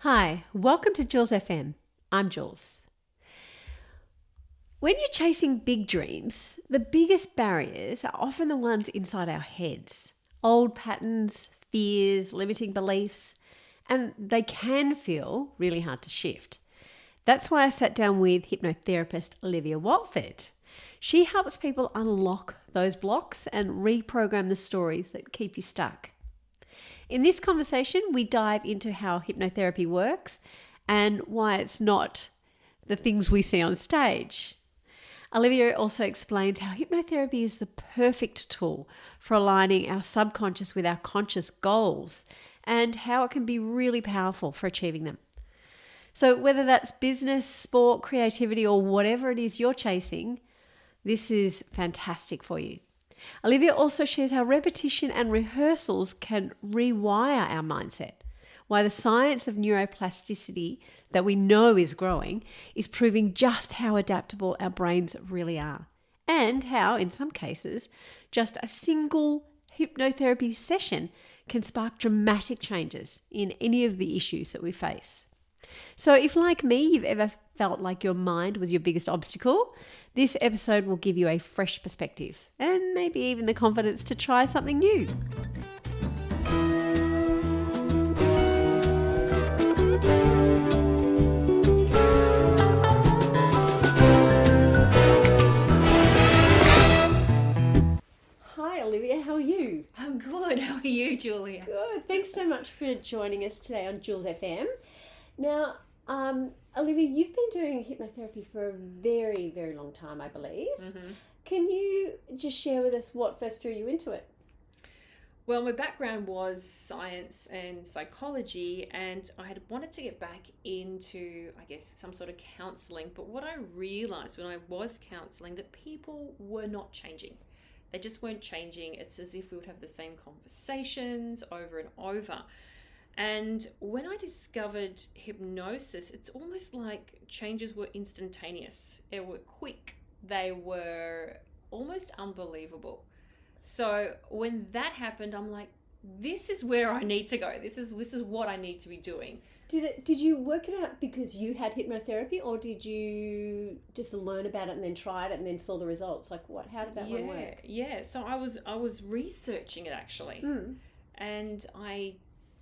Hi, welcome to JulesFM. I'm Jules. When you're chasing big dreams, the biggest barriers are often the ones inside our heads. Old patterns, fears, limiting beliefs, and they can feel really hard to shift. That's why I sat down with hypnotherapist Olivia Walford. She helps people unlock those blocks and reprogram the stories that keep you stuck. In this conversation, we dive into how hypnotherapy works and why it's not the things we see on stage. Olivia also explains how hypnotherapy is the perfect tool for aligning our subconscious with our conscious goals and how it can be really powerful for achieving them. So whether that's business, sport, creativity, or whatever it is you're chasing, this is fantastic for you. Olivia also shares how repetition and rehearsals can rewire our mindset, why the science of neuroplasticity that we know is growing is proving just how adaptable our brains really are, and how, in some cases, just a single hypnotherapy session can spark dramatic changes in any of the issues that we face. So if, like me, you've ever felt like your mind was your biggest obstacle, this episode will give you a fresh perspective and maybe even the confidence to try something new. Hi, Olivia. How are you? I'm good. How are you, Julia? Good. Thanks so much for joining us today on Jules FM. Now, Olivia, you've been doing hypnotherapy for a very, very long time, I believe. Mm-hmm. Can you just share with us what first drew you into it? Well, my background was science and psychology, and I had wanted to get back into, I guess, some sort of counselling. But what I realised when I was counselling, that people were not changing. They just weren't changing. It's as if we would have the same conversations over and over. And when I discovered hypnosis, it's almost like changes were instantaneous. They were quick. They were almost unbelievable. So when that happened, I'm like, this is where I need to go. This is what I need to be doing. Did you work it out because you had hypnotherapy, or did you just learn about it and then try it and then saw the results? Like what? How did that one work? Yeah. So I was researching it actually, and I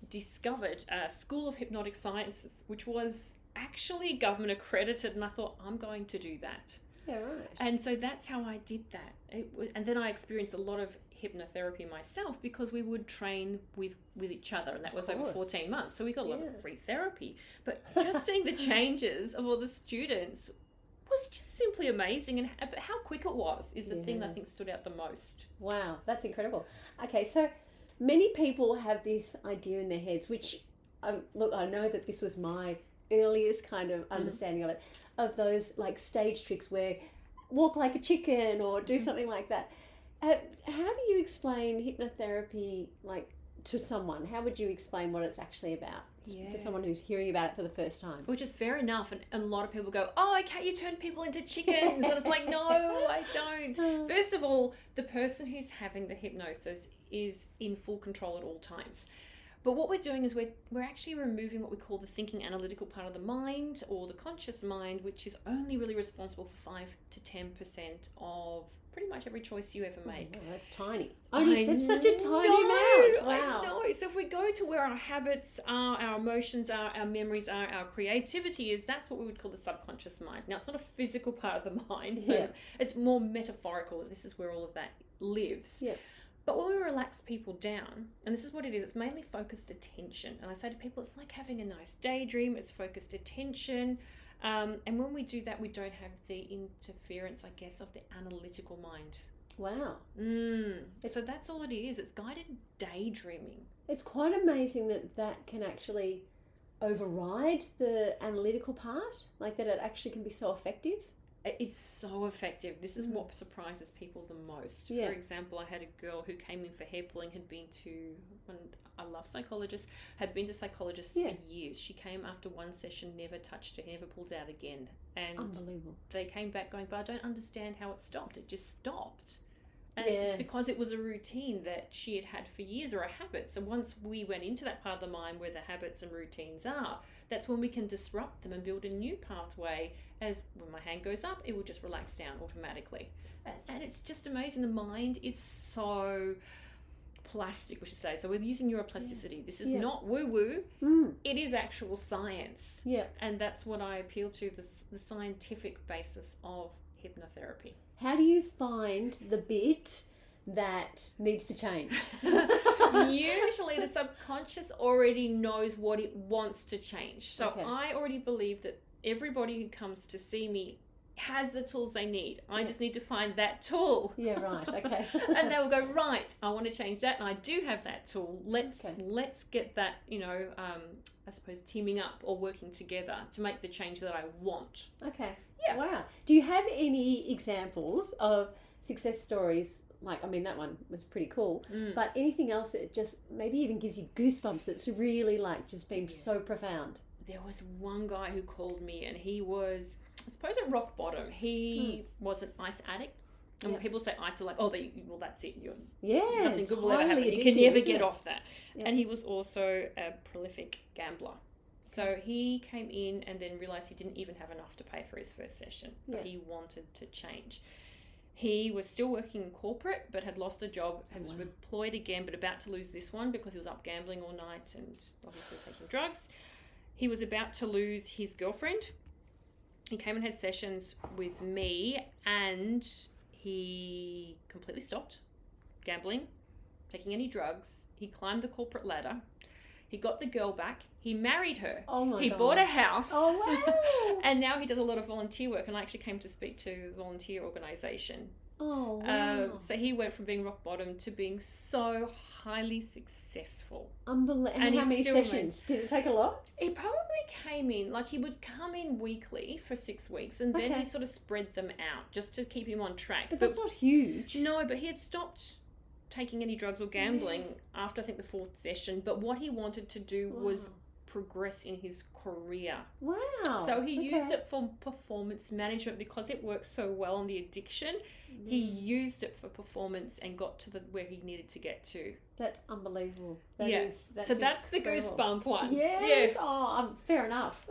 discovered a School of Hypnotic Sciences, which was actually government accredited, and I thought, I'm going to do that. Yeah, right. And so that's how I did that. And then I experienced a lot of hypnotherapy myself because we would train with each other, and that was over 14 months. So we got a lot of free therapy. But just seeing the changes of all the students was just simply amazing. And how quick it was is the thing that I think stood out the most. Wow, that's incredible. Okay, so many people have this idea in their heads, which, look, I know that this was my earliest kind of understanding of it, of those like stage tricks where walk like a chicken or do something like that. How do you explain hypnotherapy like to someone? How would you explain what it's actually about for someone who's hearing about it for the first time? Which is fair enough, and a lot of people go, oh, okay, you turn people into chickens. And it's like, no, I don't. First of all, the person who's having the hypnosis is in full control at all times. But what we're doing is we're actually removing what we call the thinking analytical part of the mind, or the conscious mind, which is only really responsible for 5 to 10% of pretty much every choice you ever make. Oh, that's tiny. That's such a tiny amount. Wow. I know. So if we go to where our habits are, our emotions are, our memories are, our creativity is, that's what we would call the subconscious mind. Now, it's not a physical part of the mind, so it's more metaphorical. This is where all of that lives. Yeah. But when we relax people down, and this is what it is, it's mainly focused attention. And I say to people, it's like having a nice daydream, it's focused attention. And when we do that, we don't have the interference, I guess, of the analytical mind. Wow. So that's all it is. It's guided daydreaming. It's quite amazing that can actually override the analytical part, like that it actually can be so effective. It's so effective. This is what surprises people the most. Yeah. For example, I had a girl who came in for hair pulling, had been to, and I love psychologists, had been to psychologists for years. She came after one session, never touched her hair, never pulled out again. And unbelievable. They came back going, but I don't understand how it stopped. It just stopped. And it's because it was a routine that she had had for years, or a habit. So once we went into that part of the mind where the habits and routines are, that's when we can disrupt them and build a new pathway. As when my hand goes up, it will just relax down automatically. And it's just amazing. The mind is so plastic, we should say. So we're using neuroplasticity. This is not woo-woo. It is actual science. And that's what I appeal to, the scientific basis of hypnotherapy. How do you find the bit that needs to change? Usually the subconscious already knows what it wants to change. So I already believe that everybody who comes to see me has the tools they need. I just need to find that tool. Yeah, right. Okay. And they will go, right, I want to change that, and I do have that tool. Let's get that, I suppose, teaming up or working together to make the change that I want. Okay. Yeah. Wow. Do you have any examples of success stories? Like, I mean, that one was pretty cool. But anything else that just maybe even gives you goosebumps that's really like just been so profound? There was one guy who called me, and he was, I suppose, at rock bottom. He was an ice addict. And when people say ice, they're like, that's it. Nothing good will ever happen. You can never get off that. Yeah. And he was also a prolific gambler. So he came in and then realised he didn't even have enough to pay for his first session. But he wanted to change. He was still working in corporate, but had lost a job, and was employed again, but about to lose this one because he was up gambling all night and obviously taking drugs. He was about to lose his girlfriend. He came and had sessions with me, and he completely stopped gambling, taking any drugs. He climbed the corporate ladder. He got the girl back. He married her. Oh my God. He bought a house. Oh, wow. And now he does a lot of volunteer work, and I actually came to speak to the volunteer organisation. Oh, wow. So he went from being rock bottom to being so highly successful. Unbelievable. And how many sessions? Did it take a lot? He probably came in, he would come in weekly for 6 weeks, and then he sort of spread them out just to keep him on track. But that's not huge. No, but he had stopped taking any drugs or gambling after, I think, the 4th session. But what he wanted to do was progress in his career. Wow. So he used it for performance management because it works so well on the addiction. He used it for performance and got to where he needed to get to. That's unbelievable. So that's the goosebump one. Yes. Oh, fair enough.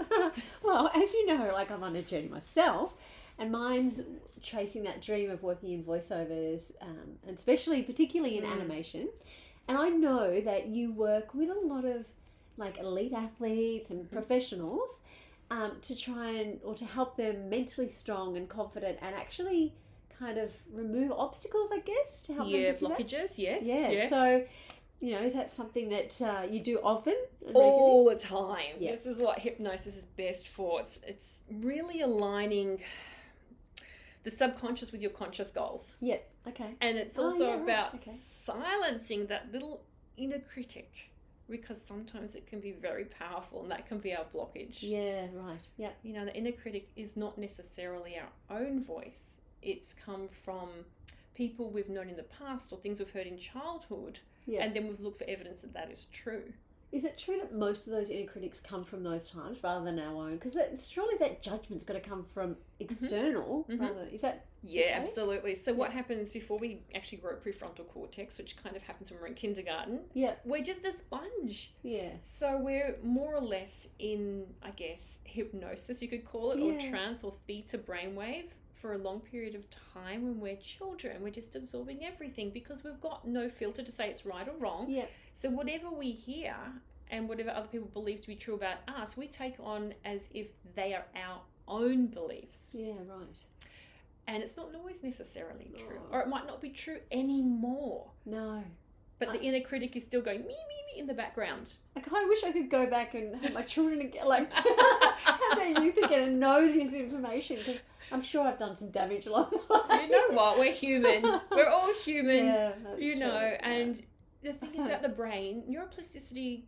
Well, as you know, I'm on a journey myself, and mine's chasing that dream of working in voiceovers, and particularly in animation. And I know that you work with a lot of elite athletes and professionals to try to help them mentally strong and confident, and actually kind of remove obstacles, I guess, to help them to blockages. Yes. Yeah. So, is that something that you do often? All the time. Yeah. This is what hypnosis is best for. It's really aligning the subconscious with your conscious goals. Yeah. Okay. And it's also about silencing that little inner critic, because sometimes it can be very powerful, and that can be our blockage. Yeah, right. Yeah. The inner critic is not necessarily our own voice. It's come from people we've known in the past or things we've heard in childhood, and then we've looked for evidence that is true. Is it true that most of those inner critics come from those times rather than our own? Because surely that judgment's got to come from external. Is that okay? Absolutely. So what happens before we actually grow prefrontal cortex, which kind of happens when we're in kindergarten? Yeah. We're just a sponge. Yeah. So we're more or less in, I guess, hypnosis, you could call it, or trance or theta brainwave for a long period of time when we're children. We're just absorbing everything because we've got no filter to say it's right or wrong. Yeah. So whatever we hear and whatever other people believe to be true about us, we take on as if they are our own beliefs. Yeah, right. And it's not always necessarily true. Or it might not be true anymore. No. But the inner critic is still going, me, me, me in the background. I kind of wish I could go back and have my children again, have their youth again and know this information, because I'm sure I've done some damage along the way. You know what? We're human. We're all human. Yeah, that's true. And the thing is about the brain, neuroplasticity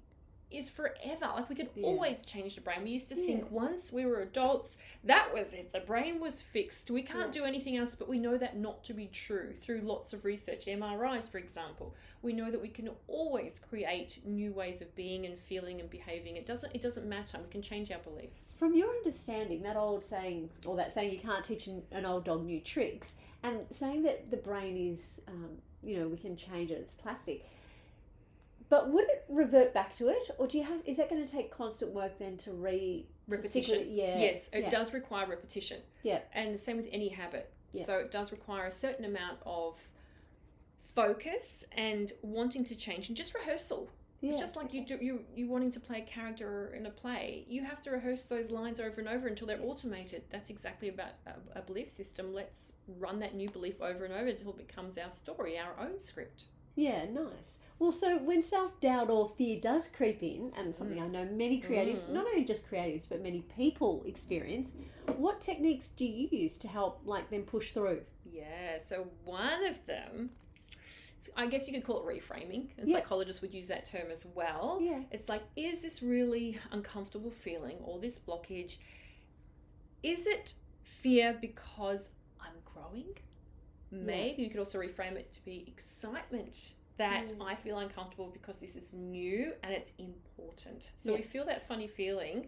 is forever. Like we can always change the brain. We used to think once we were adults, that was it. The brain was fixed. We can't do anything else, but we know that not to be true through lots of research. MRIs, for example, we know that we can always create new ways of being and feeling and behaving. It doesn't matter. We can change our beliefs. From your understanding, that old saying, or that saying, you can't teach an old dog new tricks, and saying that the brain is, we can change it, it's plastic. But would it revert back to it, or is that going to take constant work then to repetition? Yes, it does require repetition. Yeah, and the same with any habit. Yeah. So it does require a certain amount of focus and wanting to change, and just rehearsal. Yeah. Just like you wanting to play a character in a play, you have to rehearse those lines over and over until they're automated. That's exactly about a belief system. Let's run that new belief over and over until it becomes our story, our own script. Yeah, nice. Well, so when self-doubt or fear does creep in, and something I know many creatives, not only just creatives, but many people experience, what techniques do you use to help them push through? Yeah, so one of them, I guess you could call it reframing, and psychologists would use that term as well. Yeah. It's like, is this really uncomfortable feeling or this blockage? Is it fear because I'm growing? Maybe you could also reframe it to be excitement, that I feel uncomfortable because this is new and it's important. So we feel that funny feeling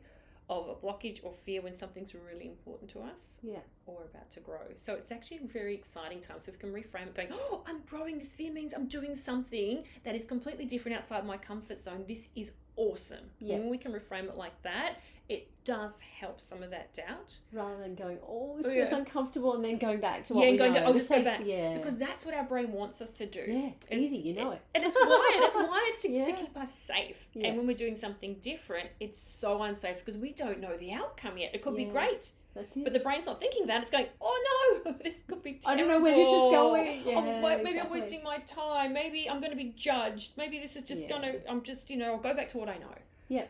of a blockage or fear when something's really important to us or about to grow. So it's actually a very exciting time. So if we can reframe it going, oh, I'm growing, this fear means I'm doing something that is completely different outside my comfort zone. This is awesome. Yeah. When we can reframe it like that, it does help some of that doubt. Rather than going, this feels uncomfortable, and then going back to what we know. Let's go back. Yeah. Because that's what our brain wants us to do. Yeah, it's easy, you know it. And it's wired to keep us safe. Yeah. And when we're doing something different, it's so unsafe because we don't know the outcome yet. It could be great. That's it. But the brain's not thinking that. It's going, oh no, this could be terrible. I don't know where this is going. Yeah, maybe exactly. I'm wasting my time. Maybe I'm going to be judged. Maybe this is just I'll go back to what I know. Yeah.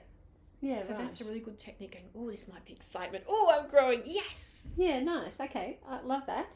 Yeah, so that's a really good technique going, this might be excitement. I'm growing. Yes. Yeah, nice. Okay. I love that.